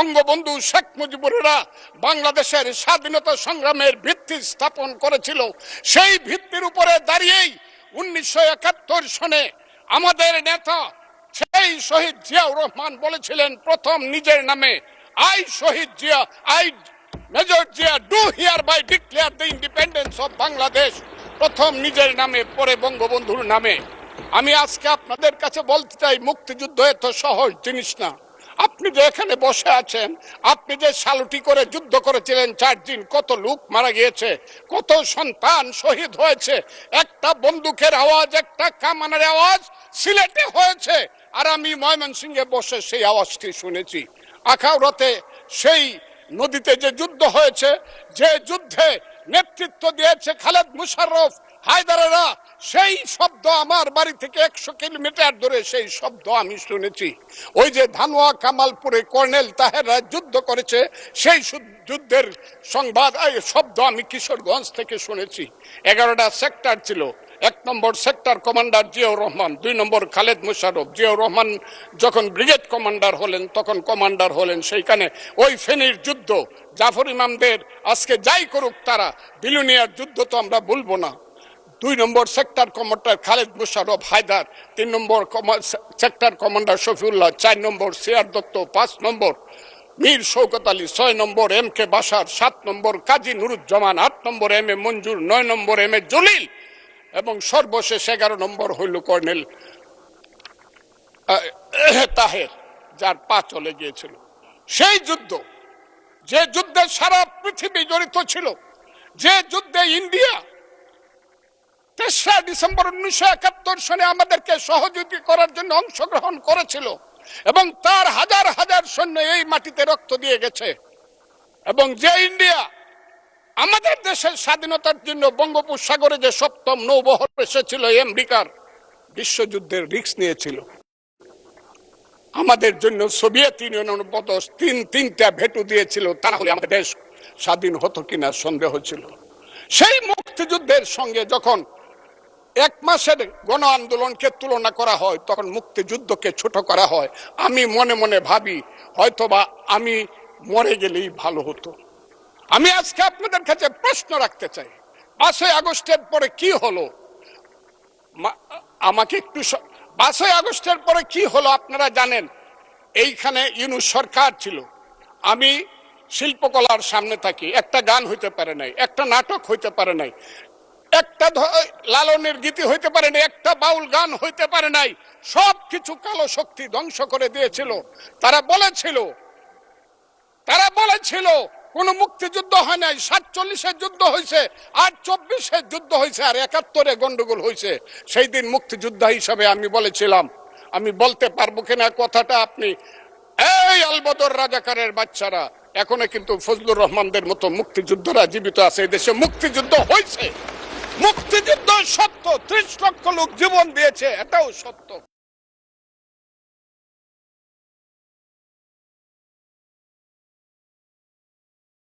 বঙ্গবন্ধু শেখ মুজিবুরেরা বাংলাদেশের স্বাধীনতা সংগ্রামের ভিত্তি স্থাপন করেছিল। সেই ভিত্তির উপরে দাঁড়িয়েই 1971 সনে আমাদের নেতা সেই শহীদ জিয়াউর রহমান বলেছিলেন প্রথম নিজের নামে, I Shaheed Zia, I major Zia do hereby declare the independence of Bangladesh. প্রথম নিজের নামে, পরে বঙ্গবন্ধুর নামে। আমি আজকে আপনাদের কাছে বলতে চাই, মুক্তিযুদ্ধ এত সহজ জিনিস না। আপনি যে এখানে বসে আছেন, আপনি যে সালুটি করে যুদ্ধ করেছিলেন 4 দিন, কত লোক মারা গিয়েছে, কত সন্তান শহীদ হয়েছে। একটা বন্দুকের আওয়াজ, একটা কামানের আওয়াজ সিলেটে হয়েছে, আর আমি ময়মনসিংহে বসে সেই আওয়াজটি শুনেছি। আখাউড়াতে সেই নদীতে যে যুদ্ধ হয়েছে, যে যুদ্ধে নেতৃত্ব দিয়েছে খালেদ মুশাররফ, হায়দারেরা, সেই শব্দ আমার বাড়ি থেকে 100 কিলোমিটার দূরে সেই শব্দ আমি শুনেছি। ওই যে ধানোয়া কামালপুরে কর্নেল তাহেররা যুদ্ধ করেছে, সেই যুদ্ধের সংবাদ শব্দ আমি কিশোরগঞ্জ থেকে শুনেছি। 11টা সেক্টর ছিল। 1 নম্বর সেক্টর কমান্ডার জিয়াউর রহমান, 2 নম্বর খালেদ মুশাররফ। জিয়াউর রহমান যখন ব্রিগেড কমান্ডার হলেন, তখন কমান্ডার হলেন সেইখানে। ওই ফেনীর যুদ্ধ, জাফর ইমামদের আজকে যাই করুক তারা, বিলুনিয়ার যুদ্ধ তো আমরা বলবো না। 2 নম্বর সেক্টর কমান্ডার খালেদ মুশাররফ হায়দার, 3 নম্বর সেক্টর কমান্ডার শফিউল্লাহ, 4 নম্বর সিআর দত্ত, 5 নম্বর মীর শৌকত আলী, 6 নম্বর MK বাশার, 7 নম্বর কাজী নুরুজ্জামান, 8 নম্বর MA মঞ্জুর, 9 নম্বর MA জলিল, এবং সর্বশেষ 11 নম্বর হইল কর্নেল তাহের, যার পা চলে গিয়েছিল। সেই যুদ্ধ, যে যুদ্ধে সারা পৃথিবী জড়িত ছিল, যে যুদ্ধে ইন্ডিয়া 3রা ডিসেম্বর 1971 সনে আমাদেরকে সহযোগিতা করার জন্য অংশগ্রহণ করেছিল, এবং তার হাজার হাজার সৈন্য এই মাটিতে রক্ত দিয়ে গেছে, এবং যে ইন্ডিয়া আমাদের দেশের স্বাধীনতার জন্য বঙ্গোপসাগরে যে 7ম নৌবহর এসেছিল, আমেরিকার বিশ্বযুদ্ধের রিস্ক নিয়েছিল, আমাদের জন্য সোভিয়েত ইউনিয়নের মতো 3টা ভেটু দিয়েছিল, তা হলে আমাদের দেশ স্বাধীন হতো কিনা সন্দেহ ছিল। সেই মুক্তিযুদ্ধের সঙ্গে যখন 1 মাসের গণ আন্দোলনকে তুলনা করা হয়, তখন মুক্তিযুদ্ধকে ছোট করা হয়। আমি মনে মনে ভাবি, হয়তোবা আমি মরে গেলেই ভালো হতো। আমি আজকে আপনাদের কাছে প্রশ্ন রাখতে চাই, 5ই আগস্টের পরে কি হলো? আমাকে একটু 5ই আগস্টের পরে কি হলো আপনারা জানেন। এইখানে ইউনূস সরকার ছিল, আমি শিল্পকলার সামনে থাকি। একটা গান হইতে পারে নাই, একটা নাটক হইতে পারে নাই, একটা লালনের গীতি হইতে পারে নাই, একটা বাউল গান হইতে পারে নাই। সব কিছু কালো শক্তি ধ্বংস করে দিয়েছিল। তারা বলেছিল কোন মুক্তিযুদ্ধ হয় নাই, 47-এ যুদ্ধ হয়েছে, আর 24-এ যুদ্ধ হয়েছে, আর 71-এ গন্ডগোল হয়েছে। সেই দিন মুক্তিযোদ্ধা হিসাবে আমি বলেছিলাম, আমি বলতে পারবো কিনা কথাটা আপনি, এই আলবদর রাজাকারের বাচ্চারা, এখনো কিন্তু ফজলুর রহমানদের মতো মুক্তিযোদ্ধারা জীবিত আছে। এই দেশে মুক্তিযুদ্ধ হয়েছে, মুক্তিযুদ্ধ সত্য, 30 লক্ষ লোক জীবন দিয়েছে, এটাও সত্য।